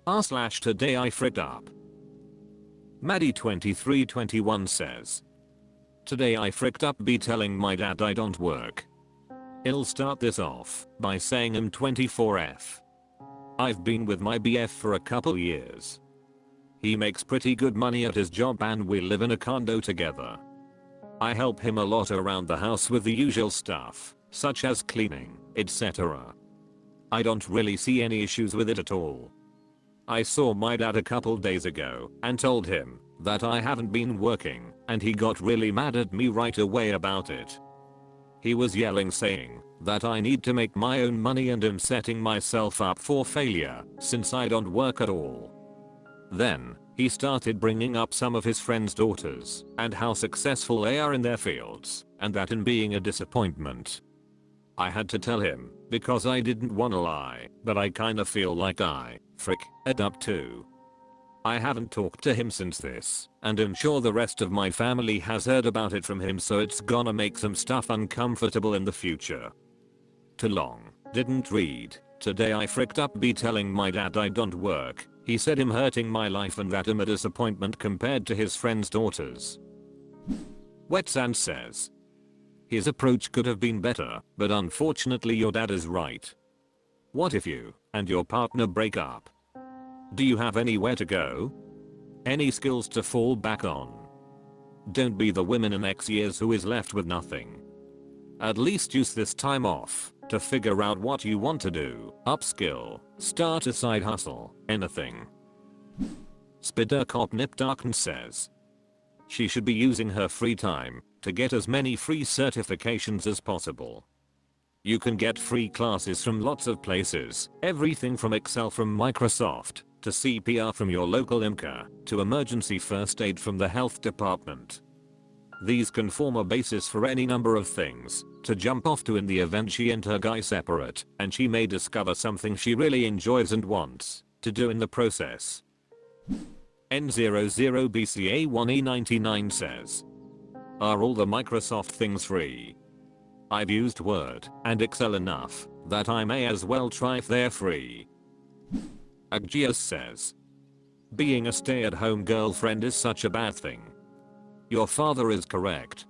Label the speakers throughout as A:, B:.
A: r/today I fricked up. Maddie2321 says, today I fricked up be telling my dad I don't work. I'll start this off by saying I'm 24F. I've been with my BF for a couple years. He makes pretty good money at his job and we live in a condo together. I help him a lot around the house with the usual stuff, such as cleaning, etc. I don't really see any issues with it at all. I saw my dad a couple days ago and told him that I haven't been working and he got really mad at me right away about it. He was yelling saying that I need to make my own money and am setting myself up for failure since I don't work at all. Then, he started bringing up some of his friends' daughters and how successful they are in their fields and that in being a disappointment. I had to tell him because I didn't wanna lie, but I kinda feel like I fricked up too. I haven't talked to him since this, and I'm sure the rest of my family has heard about it from him, so it's gonna make some stuff uncomfortable in the future. Too long, didn't read. Today I fricked up be telling my dad I don't work. He said I'm hurting my life and that I'm a disappointment compared to his friends' daughters. Wet Sand says, his approach could have been better, but unfortunately your dad is right. What if you and your partner break up? Do you have anywhere to go? Any skills to fall back on? Don't be the woman in X years who is left with nothing. At least use this time off to figure out what you want to do, upskill, start a side hustle, anything. Spidercop Nipdarken says, she should be using her free time to get as many free certifications as possible. You can get free classes from lots of places, everything from Excel from Microsoft, to CPR from your local IMCA, to emergency first aid from the health department. These can form a basis for any number of things to jump off to in the event she and her guy separate, and she may discover something she really enjoys and wants to do in the process. N00BCA1E99 says, are all the Microsoft things free? I've used Word and Excel enough that I may as well try if they're free. Aggius says, being a stay-at-home girlfriend is such a bad thing. Your father is correct.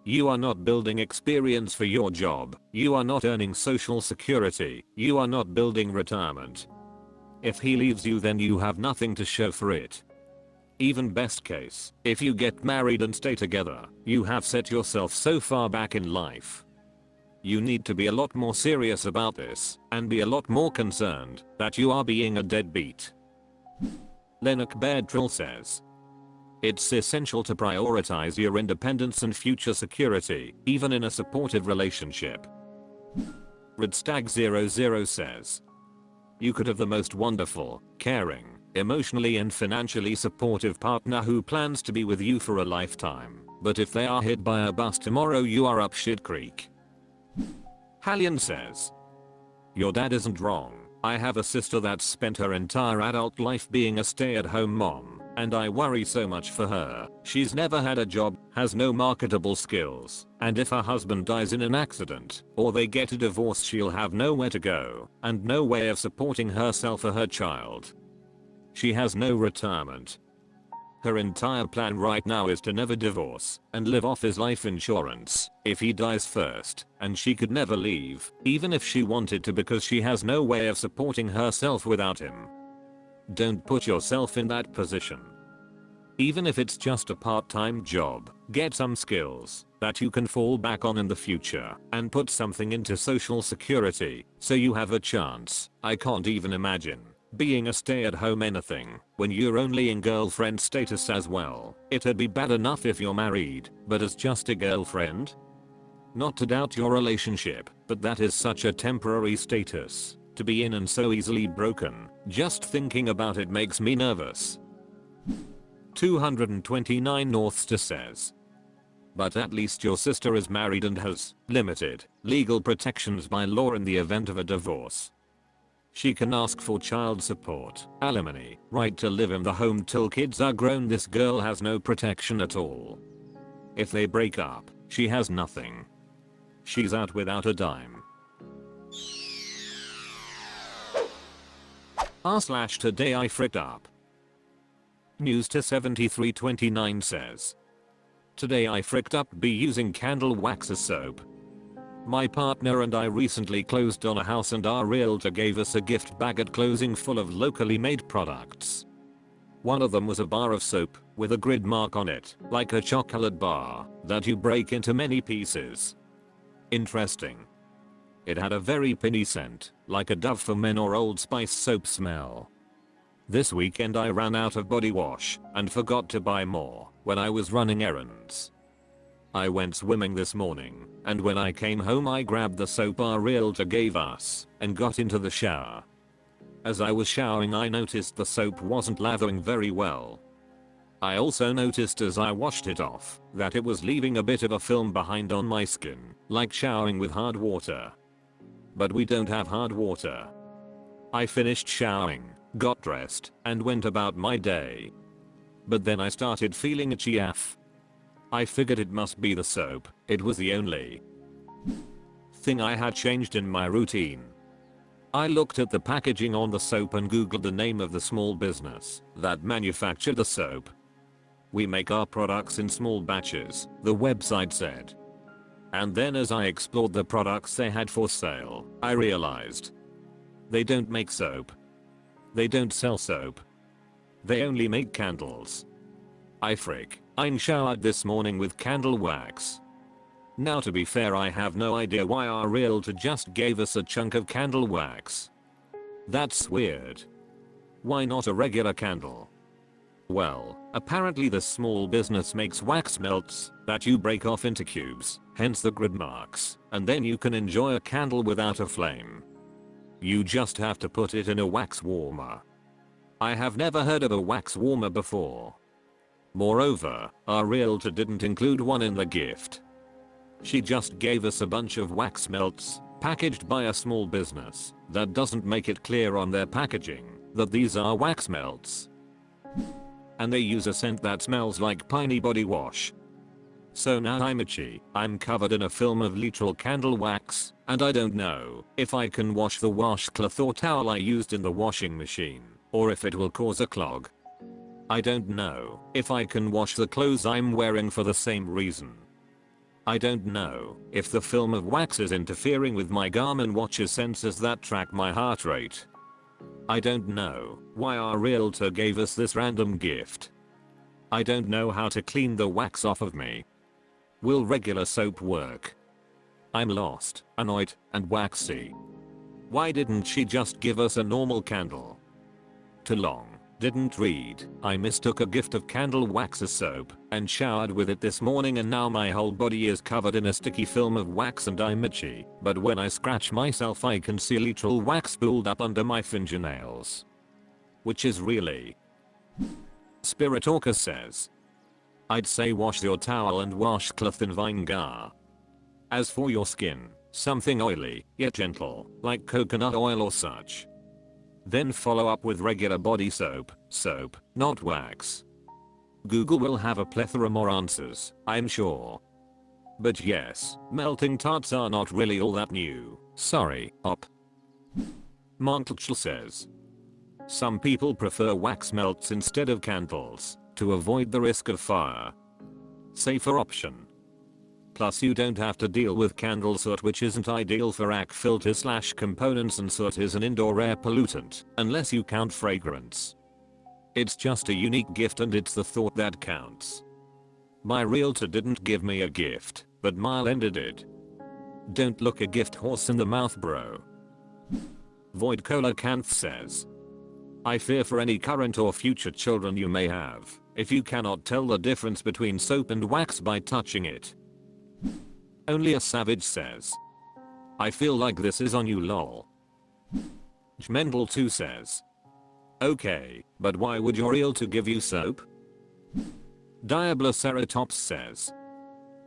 A: You are not building experience for your job, you are not earning social security, you are not building retirement. If he leaves you, then you have nothing to show for it. Even best case, if you get married and stay together, you have set yourself so far back in life. You need to be a lot more serious about this and be a lot more concerned that you are being a deadbeat. Lennox Beartrill says, it's essential to prioritize your independence and future security, even in a supportive relationship. Redstag00 says, you could have the most wonderful, caring, emotionally and financially supportive partner who plans to be with you for a lifetime, but if they are hit by a bus tomorrow, you are up shit creek. Hallian says, your dad isn't wrong. I have a sister that's spent her entire adult life being a stay-at-home mom, and I worry so much for her. She's never had a job, has no marketable skills, and if her husband dies in an accident or they get a divorce, she'll have nowhere to go and no way of supporting herself or her child. She has no retirement. Her entire plan right now is to never divorce and live off his life insurance if he dies first, and she could never leave, even if she wanted to, because she has no way of supporting herself without him. Don't put yourself in that position. Even if it's just a part-time job, get some skills that you can fall back on in the future and put something into social security so you have a chance. I can't even imagine being a stay-at-home anything when you're only in girlfriend status as well. It'd be bad enough if you're married, but as just a girlfriend? Not to doubt your relationship, but that is such a temporary status to be in and so easily broken. Just thinking about it makes me nervous. 229 Northstar says, but at least your sister is married and has limited legal protections by law in the event of a divorce. She can ask for child support, alimony, right to live in the home till kids are grown. This girl has no protection at all. If they break up, she has nothing. She's out without a dime. Today I fricked up. News to 7329 says. Today I fricked up be using candle wax as soap. My partner and I recently closed on a house and our realtor gave us a gift bag at closing full of locally made products. One of them was a bar of soap with a grid mark on it, like a chocolate bar that you break into many pieces. Interesting. It had a very pinny scent, like a Dove for Men or Old Spice soap smell. This weekend I ran out of body wash and forgot to buy more when I was running errands. I went swimming this morning, and when I came home I grabbed the soap our realtor gave us and got into the shower. As I was showering I noticed the soap wasn't lathering very well. I also noticed as I washed it off that it was leaving a bit of a film behind on my skin, like showering with hard water. But we don't have hard water. I finished showering, got dressed, and went about my day. But then I started feeling itchy AF. I figured it must be the soap. It was the only thing I had changed in my routine. I looked at the packaging on the soap and googled the name of the small business that manufactured the soap. We make our products in small batches, the website said. And then as I explored the products they had for sale, I realized they don't make soap. They don't sell soap. They only make candles. I showered this morning with candle wax. Now to be fair I have no idea why our realtor just gave us a chunk of candle wax. That's weird. Why not a regular candle? Well, apparently this small business makes wax melts that you break off into cubes, hence the grid marks, and then you can enjoy a candle without a flame. You just have to put it in a wax warmer. I have never heard of a wax warmer before. Moreover, our realtor didn't include one in the gift. She just gave us a bunch of wax melts, packaged by a small business, that doesn't make it clear on their packaging that these are wax melts. And they use a scent that smells like piney body wash. So now I'm itchy, I'm covered in a film of literal candle wax, and I don't know if I can wash the washcloth or towel I used in the washing machine, or if it will cause a clog. I don't know if I can wash the clothes I'm wearing for the same reason. I don't know if the film of wax is interfering with my Garmin watch's sensors that track my heart rate. I don't know why our realtor gave us this random gift. I don't know how to clean the wax off of me. Will regular soap work? I'm lost, annoyed, and waxy. Why didn't she just give us a normal candle? Too long. Didn't read. I mistook a gift of candle wax as soap and showered with it this morning and now my whole body is covered in a sticky film of wax and I'm itchy, but when I scratch myself I can see literal wax pooled up under my fingernails. Which is really... Spirit Orca says. I'd say wash your towel and washcloth in vinegar. As for your skin, something oily, yet gentle, like coconut oil or such. Then follow up with regular body soap, not wax. Google will have a plethora more answers, I'm sure. But yes, melting tarts are not really all that new, sorry, op. Montlechel says. Some people prefer wax melts instead of candles, to avoid the risk of fire. Safer option. Plus you don't have to deal with candle soot which isn't ideal for AC filters / components and soot is an indoor air pollutant, unless you count fragrance. It's just a unique gift and it's the thought that counts. My realtor didn't give me a gift, but Mylenda did. Don't look a gift horse in the mouth bro. Void Cola Canth says. I fear for any current or future children you may have, if you cannot tell the difference between soap and wax by touching it. Only a savage says. I feel like this is on you lol. Jmendel 2 says. Okay, but why would your realtor give you soap? Diabloceratops says.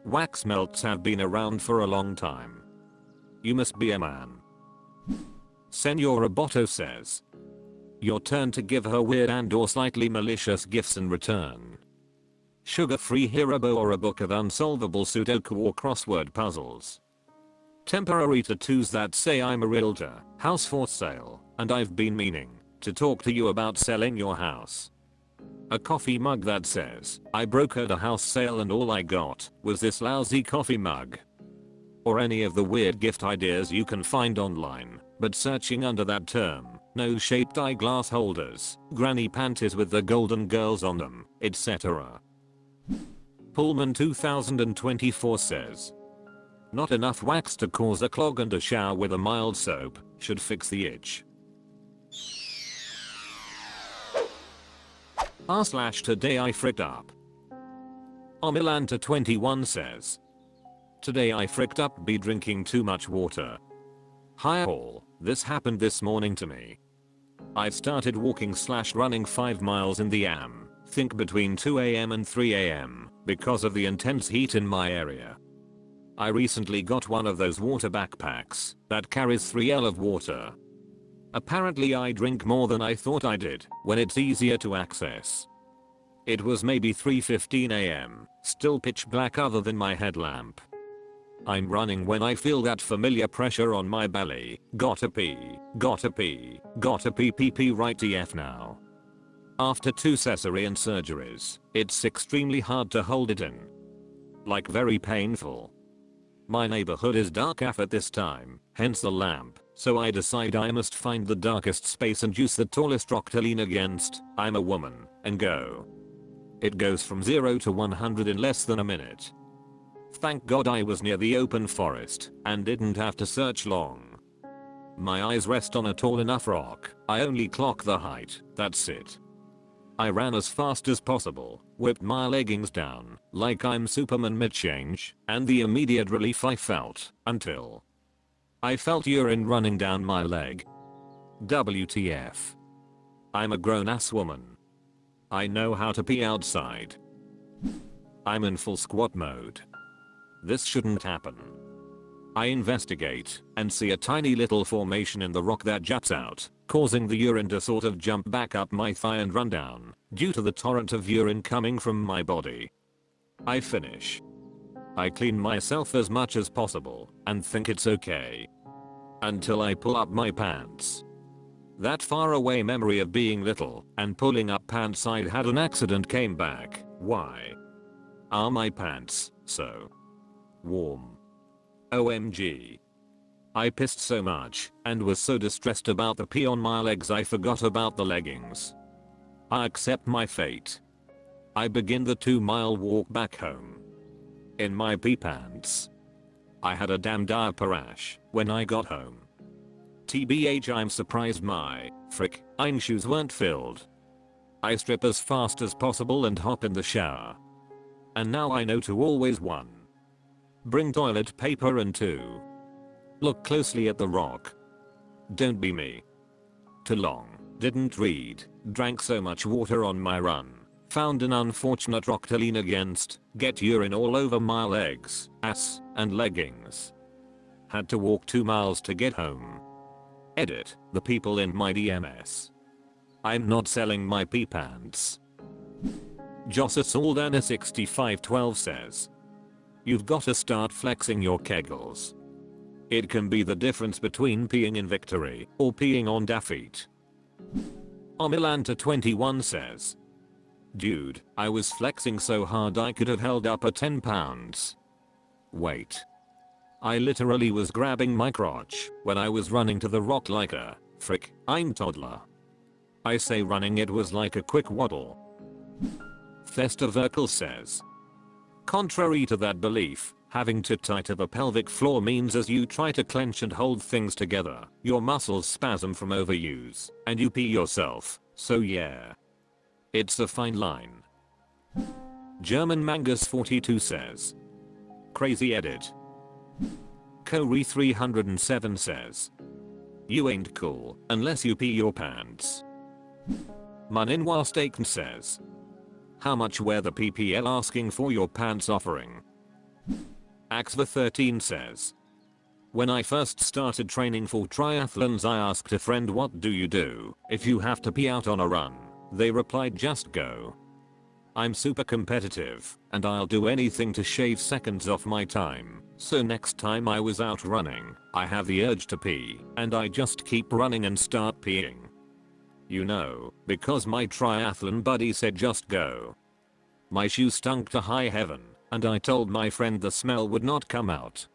A: Wax melts have been around for a long time. You must be a man. Senor Roboto says. Your turn to give her weird and or slightly malicious gifts in return. Sugar-free Haribo or a book of unsolvable Sudoku or crossword puzzles. Temporary tattoos that say I'm a realtor, house for sale, and I've been meaning to talk to you about selling your house. A coffee mug that says, I brokered a house sale and all I got was this lousy coffee mug. Or any of the weird gift ideas you can find online, but searching under that term, nose-shaped eyeglass holders, granny panties with the golden girls on them, etc. Pullman 2024 says, not enough wax to cause a clog and a shower with a mild soap should fix the itch. r/today I fricked up. Omilanta21 says, today I fricked up be drinking too much water. Hi all, this happened this morning to me. I started walking/running 5 miles in the think between 2 am and 3 am, because of the intense heat in my area. I recently got one of those water backpacks that carries 3L of water. Apparently I drink more than I thought I did when it's easier to access. It was maybe 3:15 am, still pitch black other than my headlamp. I'm running when I feel that familiar pressure on my belly. Gotta pee right TF now. After 2 cesarean surgeries, it's extremely hard to hold it in. Like very painful. My neighborhood is dark AF at this time, hence the lamp, so I decide I must find the darkest space and use the tallest rock to lean against, I'm a woman, and go. It goes from 0 to 100 in less than a minute. Thank God I was near the open forest and didn't have to search long. My eyes rest on a tall enough rock, I only clock the height, that's it. I ran as fast as possible, whipped my leggings down, like I'm Superman mid-change, and the immediate relief I felt, until I felt urine running down my leg. WTF. I'm a grown-ass woman. I know how to pee outside. I'm in full squat mode. This shouldn't happen. I investigate and see a tiny little formation in the rock that juts out, causing the urine to sort of jump back up my thigh and run down, due to the torrent of urine coming from my body. I finish. I clean myself as much as possible and think it's okay. Until I pull up my pants. That faraway memory of being little and pulling up pants I'd had an accident came back. Why are my pants so warm? OMG. I pissed so much and was so distressed about the pee on my legs I forgot about the leggings. I accept my fate. I begin the 2-mile walk back home. In my pee pants. I had a damn diaper rash when I got home. TBH I'm surprised my shoes weren't filled. I strip as fast as possible and hop in the shower. And now I know to always 1. Bring toilet paper and 2. Look closely at the rock. Don't be me. Too long, didn't read, drank so much water on my run, found an unfortunate rock to lean against, get urine all over my legs, ass, and leggings. Had to walk 2 miles to get home. Edit, the people in my DMS. I'm not selling my pee pants. Jossa Saldana 6512 says, you've gotta start flexing your kegels. It can be the difference between peeing in victory or peeing on defeat. Omilanta 21 says, dude, I was flexing so hard I could have held up a 10 pounds. Wait. I literally was grabbing my crotch when I was running to the rock like a I'm toddler. I say running, it was like a quick waddle. Thesta Verkel says, contrary to that belief, having too tight of a pelvic floor means as you try to clench and hold things together, your muscles spasm from overuse, and you pee yourself, so yeah. It's a fine line. German Mangus 42 says, crazy edit. Corey 307 says, you ain't cool unless you pee your pants. Maninwa Staken says, how much were the PPL asking for your pants offering? Axva 13 says, when I first started training for triathlons I asked a friend what do you do if you have to pee out on a run. They replied just go. I'm super competitive and I'll do anything to shave seconds off my time, so next time I was out running, I have the urge to pee and I just keep running and start peeing. You know, because my triathlon buddy said just go. My shoe stunk to high heaven, and I told my friend the smell would not come out.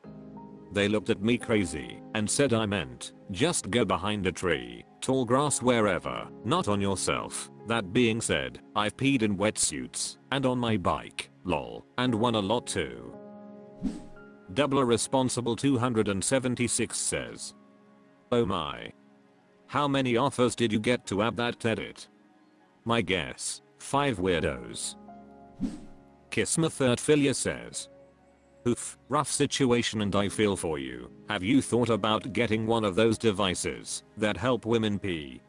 A: They looked at me crazy and said I meant, just go behind a tree, tall grass, wherever, not on yourself. That being said, I've peed in wetsuits and on my bike, lol, and won a lot too. Doubler Responsible 276 says, oh my. How many offers did you get to add that edit? My guess, 5 weirdos. Kismethertfilia says, oof, rough situation and I feel for you. Have you thought about getting one of those devices that help women pee?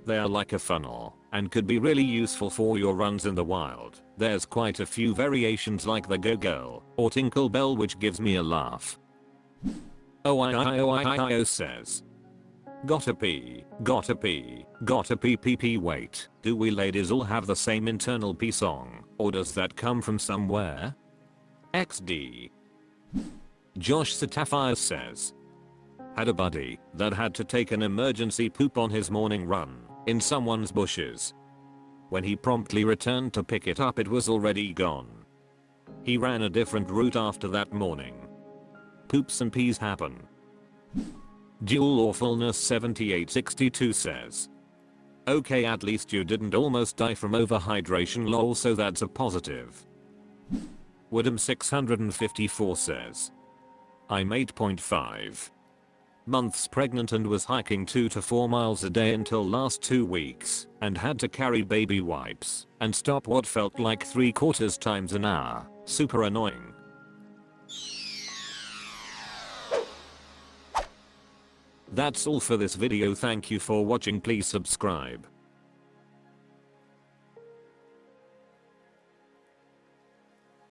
A: They are like a funnel and could be really useful for your runs in the wild. There's quite a few variations like the Go Girl or Tinkle Bell, which gives me a laugh. OIIOIIO says, gotta pee, gotta pee, gotta pee pee pee. Wait, do we ladies all have the same internal pee song, or does that come from somewhere? XD. Josh Satafire says, had a buddy that had to take an emergency poop on his morning run in someone's bushes. When he promptly returned to pick it up, it was already gone. He ran a different route after that morning. Poops and pees happen. Dual Awfulness 7862 says, okay, at least you didn't almost die from overhydration, lol, so that's a positive. Woodham 654 says, I'm 8.5 months pregnant and was hiking 2 to 4 miles a day until last 2 weeks and had to carry baby wipes and stop what felt like 3/4 times an hour. Super annoying. That's all for this video. Thank you for watching. Please subscribe.